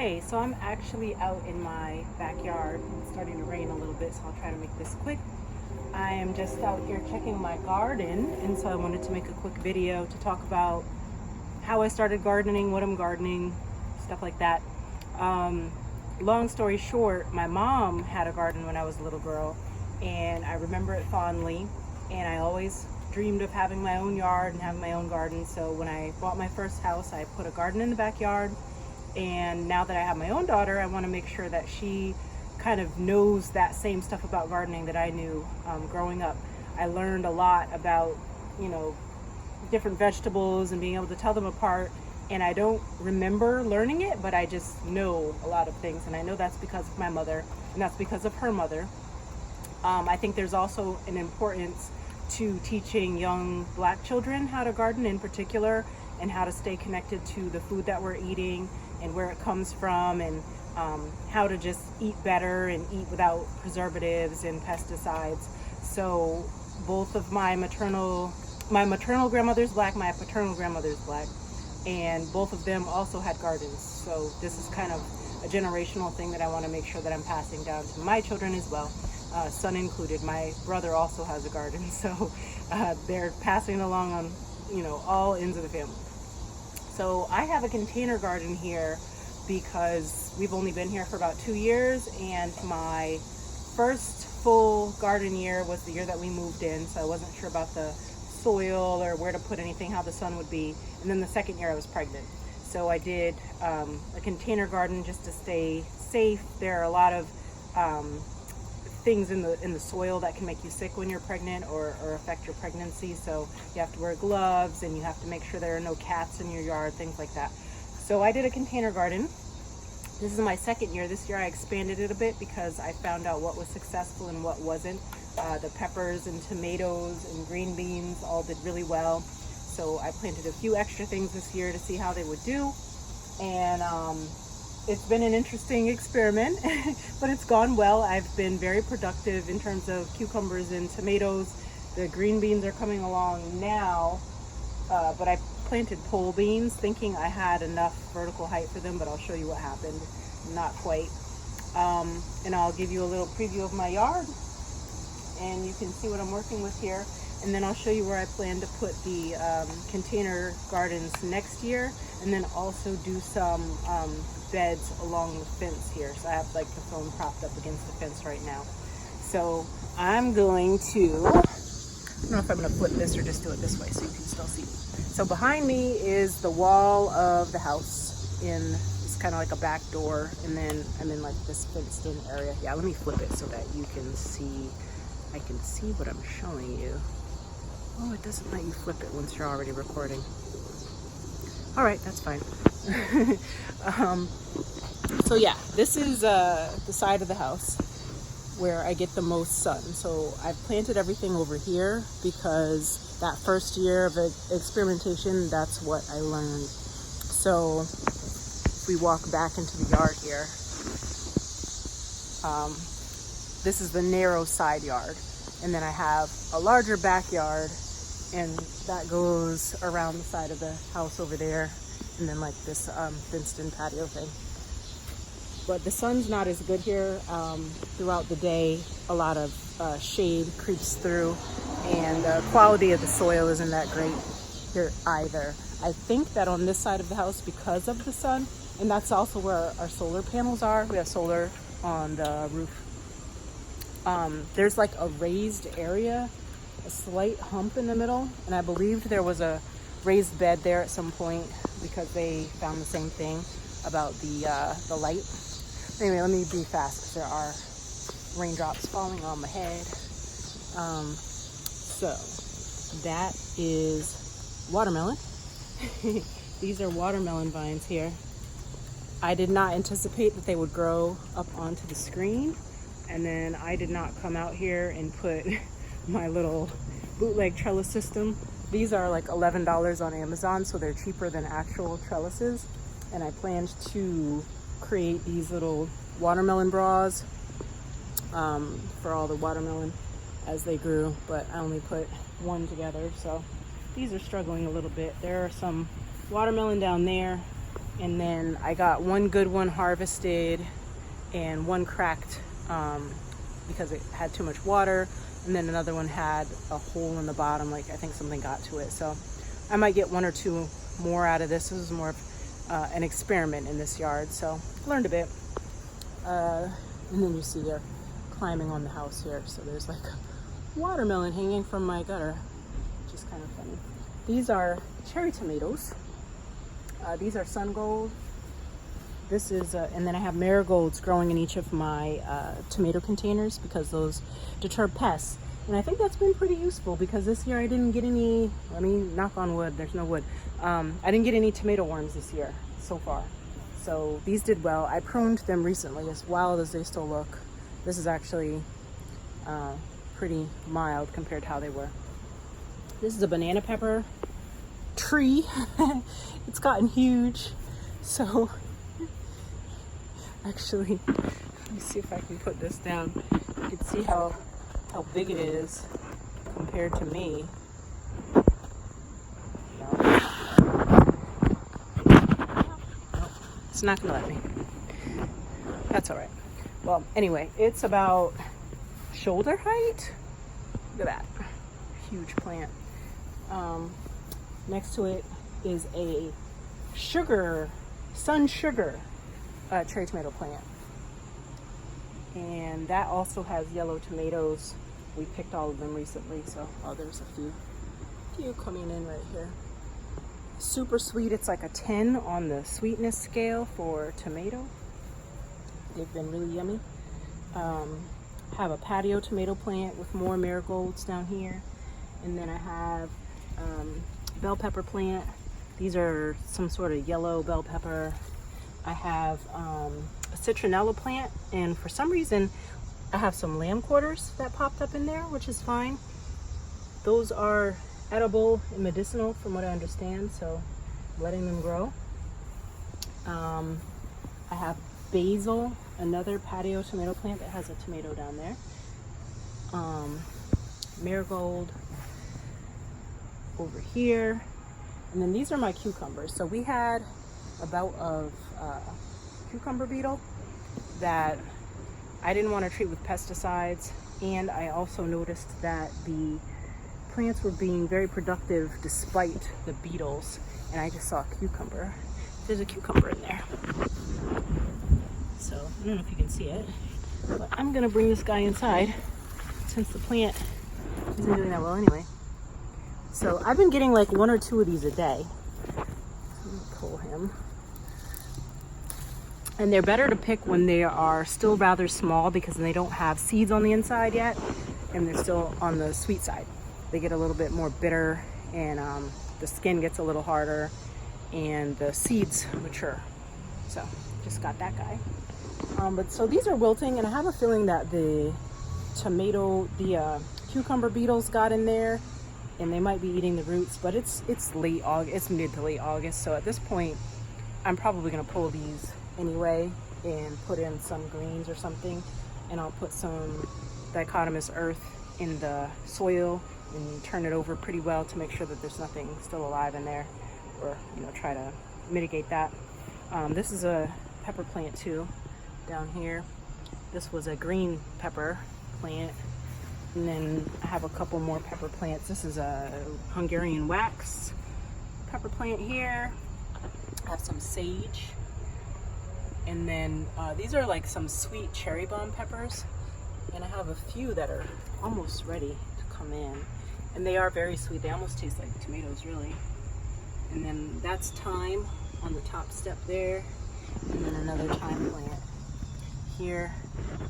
Hey, so I'm actually out in my backyard. It's starting to rain a little bit, so I'll try to make this quick. I am just out here checking my garden, and so I wanted to make a quick video to talk about how I started gardening, what I'm gardening, stuff like that. Um, Long story short, my mom had a garden when I was a little girl, and I remember it fondly, and I always dreamed of having my own yard and having my own garden. So when I bought my first house, I put a garden in the backyard, and now that I have my own daughter, I want to make sure that she kind of knows that same stuff about gardening that I knew growing up. I learned a lot about, you know, different vegetables and being able to tell them apart. And I don't remember learning it, but I just know a lot of things. And I know that's because of my mother, and that's because of her mother. I think there's also an importance to teaching young Black children how to garden in particular, and how to stay connected to the food that we're eating and where it comes from, and how to just eat better and eat without preservatives and pesticides. So both of my maternal grandmother's Black, my paternal grandmother's Black, and both of them also had gardens. So this is kind of a generational thing that I want to make sure that I'm passing down to my children as well, son included. My brother also has a garden, so they're passing it along on, all ends of the family. So I have a container garden here because we've only been here for about 2 years, and my first full garden year was the year that we moved in, so I wasn't sure about the soil or where to put anything, how the sun would be. And then the second year I was pregnant, so I did a container garden just to stay safe. There are a lot of things in the soil that can make you sick when you're pregnant, or affect your pregnancy. So you have to wear gloves, and you have to make sure there are no cats in your yard, things like that. So I did a container garden. This is my second year. This year I expanded it a bit because I found out what was successful and what wasn't. The peppers and tomatoes and green beans all did really well. So I planted a few extra things this year to see how they would do. And it's been an interesting experiment, but it's gone well. I've been very productive in terms of cucumbers and tomatoes. The green beans are coming along now, but I planted pole beans thinking I had enough vertical height for them, but I'll show you what happened. Not quite. And I'll give you a little preview of my yard, and you can see what I'm working with here. And then I'll show you where I plan to put the container gardens next year, and then also do some beds along the fence here. So I have like the phone propped up against the fence right now. So I'm going to, I don't know if I'm going to flip this or just do it this way so you can still see me. So behind me is the wall of the house. It's kind of like a back door, and then I'm in like this fenced in area. Yeah, let me flip it so that you can see. I can see what I'm showing you. Oh, it doesn't let you flip it once you're already recording. All right, that's fine. So yeah, this is the side of the house where I get the most sun. So I've planted everything over here because that first year of experimentation, that's what I learned. So if we walk back into the yard here, this is the narrow side yard. And then I have a larger backyard, and that goes around the side of the house over there. And then like this fenced-in patio thing. But the sun's not as good here. Throughout the day, a lot of shade creeps through, and the quality of the soil isn't that great here either. I think that on this side of the house, because of the sun, and that's also where our solar panels are. We have solar on the roof. There's like a raised area, a slight hump in the middle, and I believe there was a raised bed there at some point because they found the same thing about the light. Anyway, let me be fast because there are raindrops falling on my head. So that is watermelon. These are watermelon vines here. I did not anticipate that they would grow up onto the screen. And then I did not come out here and put my little bootleg trellis system. These are like $11 on Amazon, so they're cheaper than actual trellises. And I planned to create these little watermelon bras for all the watermelon as they grew, but I only put one together. So these are struggling a little bit. There are some watermelon down there, And then I got one good one harvested and one cracked because it had too much water. And then another one had a hole in the bottom, like I think something got to it. So I might get one or two more out of this. This is more of an experiment in this yard. So learned a bit. And then you see they're climbing on the house here. So there's like a watermelon hanging from my gutter, which is kind of funny. These are cherry tomatoes. These are sun gold. This is, and then I have marigolds growing in each of my tomato containers because those deter pests. And I think that's been pretty useful because this year I didn't get any, I mean, knock on wood, there's no wood. I didn't get any tomato worms this year so far. So these did well. I pruned them recently, as wild as they still look. This is actually pretty mild compared to how they were. This is a banana pepper tree. It's gotten huge. So actually, let me see if I can put this down. You can see how big it is compared to me. No. It's not gonna let me. That's all right. Well, anyway, it's about shoulder height. Look at that, huge plant. Next to it is a sun sugar cherry tomato plant. And that also has yellow tomatoes. We picked all of them recently, so there's a few coming in right here. Super sweet. It's like a 10 on the sweetness scale for tomato. They've been really yummy. Have a patio tomato plant with more marigolds down here. And then I have bell pepper plant. These are some sort of yellow bell pepper. I have a citronella plant, and for some reason I have some lamb quarters that popped up in there, which is fine. Those are edible and medicinal from what I understand, so I'm letting them grow. I have basil, another patio tomato plant that has a tomato down there. Marigold over here. And then these are my cucumbers. So we had a bout of cucumber beetle that I didn't want to treat with pesticides, and I also noticed that the plants were being very productive despite the beetles, and I just saw a cucumber. There's a cucumber in there. So I don't know if you can see it, but I'm gonna bring this guy inside since the plant isn't doing that well anyway. So I've been getting like 1 or 2 of these a day. Let me pull him. And they're better to pick when they are still rather small because they don't have seeds on the inside yet, and they're still on the sweet side. They get a little bit more bitter, and the skin gets a little harder, and the seeds mature. So just got that guy. But so these are wilting, and I have a feeling that the cucumber beetles got in there, and they might be eating the roots. But it's late August, it's mid to late August, so at this point, I'm probably gonna pull these anyway and put in some greens or something, and I'll put some dichotomous earth in the soil and turn it over pretty well to make sure that there's nothing still alive in there, or try to mitigate that. This is a pepper plant too down here. This was a green pepper plant, and then I have a couple more pepper plants. This is a Hungarian wax pepper plant here. I have some sage. And then these are like some sweet cherry bomb peppers, and I have a few that are almost ready to come in, and they are very sweet. They almost taste like tomatoes, really. And then that's thyme on the top step there, and then another thyme plant here.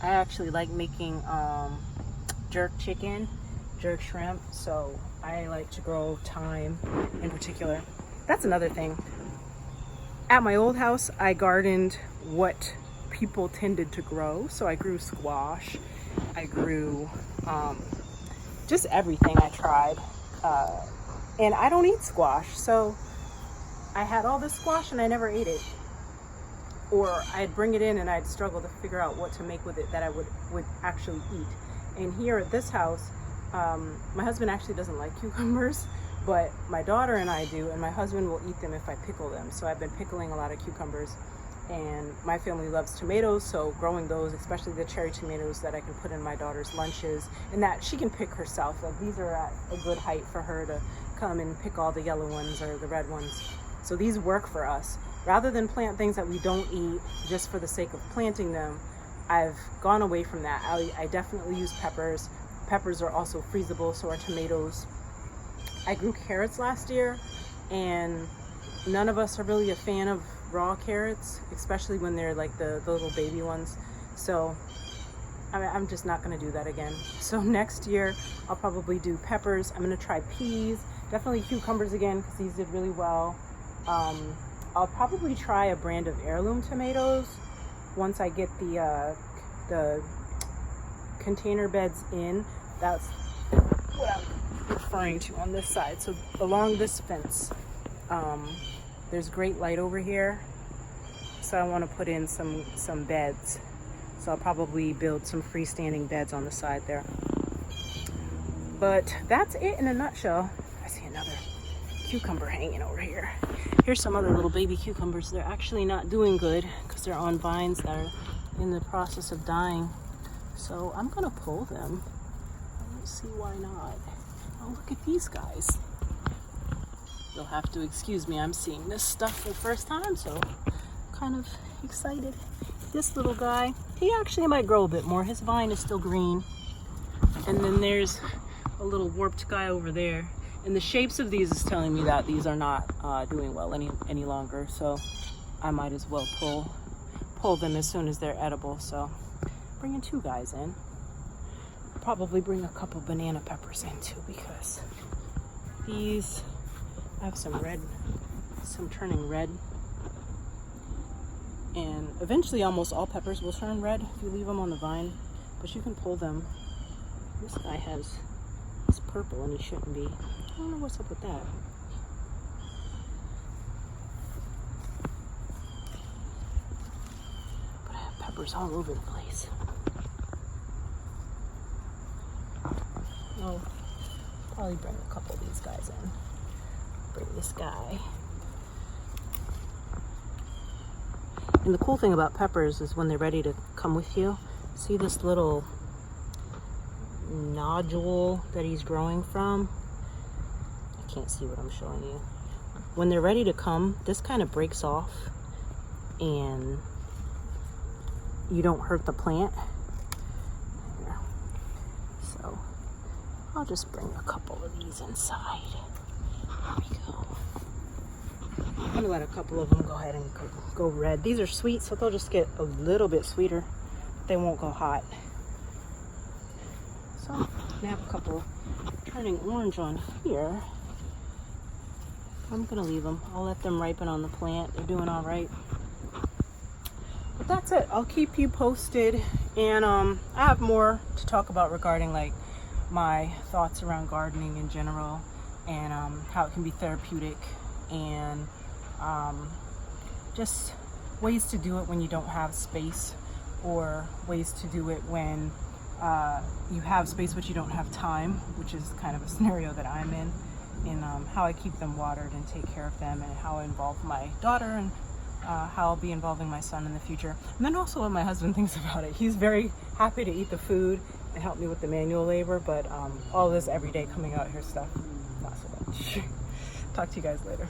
I actually like making jerk chicken, jerk shrimp, so I like to grow thyme in particular. That's another thing. At my old house, I gardened what people tended to grow. So I grew squash, I grew just everything I tried. And I don't eat squash, so I had all this squash and I never ate it. Or I'd bring it in and I'd struggle to figure out what to make with it that I would actually eat. And here at this house, my husband actually doesn't like cucumbers, but my daughter and I do, and my husband will eat them if I pickle them. So I've been pickling a lot of cucumbers, and my family loves tomatoes, so growing those, especially the cherry tomatoes that I can put in my daughter's lunches and that she can pick herself. Like, these are at a good height for her to come and pick all the yellow ones or the red ones. So these work for us. Rather than plant things that we don't eat just for the sake of planting them, I've gone away from that. I definitely use peppers. Peppers are also freezable, so are tomatoes. I grew carrots last year, and none of us are really a fan of raw carrots, especially when they're like the little baby ones. So I'm just not going to do that again. So next year I'll probably do peppers. I'm going to try peas, definitely cucumbers again, because these did really well. I'll probably try a brand of heirloom tomatoes once I get the container beds in. That's what I'm referring to on this side. So along this fence, there's great light over here, so I want to put in some beds. So I'll probably build some freestanding beds on the side there. But that's it in a nutshell. I see another cucumber hanging over here. Here's some other little baby cucumbers. They're actually not doing good because they're on vines that are in the process of dying. So I'm gonna pull them. I don't see why not. Oh, look at these guys. You'll have to excuse me, I'm seeing this stuff for the first time, so kind of excited. This little guy, he actually might grow a bit more. His vine is still green. And then there's a little warped guy over there. And the shapes of these is telling me that these are not doing well any longer. So I might as well pull them as soon as they're edible. So bringing two guys in. Probably bring a couple banana peppers in too, because these, I have some turning red. And eventually almost all peppers will turn red if you leave them on the vine, but you can pull them. This guy has purple and he shouldn't be. I don't know what's up with that. But I have peppers all over the place. I'll probably bring a couple of these guys in. Bring this guy. And the cool thing about peppers is when they're ready to come with you, see this little nodule that he's growing from? I can't see what I'm showing you. When they're ready to come, this kind of breaks off and you don't hurt the plant. Here. So I'll just bring a couple of these inside. There we go. I'm gonna let a couple of them go ahead and go red. These are sweet, so they'll just get a little bit sweeter. They won't go hot. So I'm gonna have a couple turning orange on here. I'm gonna leave them. I'll let them ripen on the plant. They're doing all right. But that's it. I'll keep you posted, and I have more to talk about regarding like my thoughts around gardening in general, and how it can be therapeutic, and just ways to do it when you don't have space, or ways to do it when you have space but you don't have time, which is kind of a scenario that I'm in, and how I keep them watered and take care of them, and how I involve my daughter, and how I'll be involving my son in the future. And then also what my husband thinks about it. He's very happy to eat the food and help me with the manual labor, but all this everyday coming out here stuff, not so much. Talk to you guys later.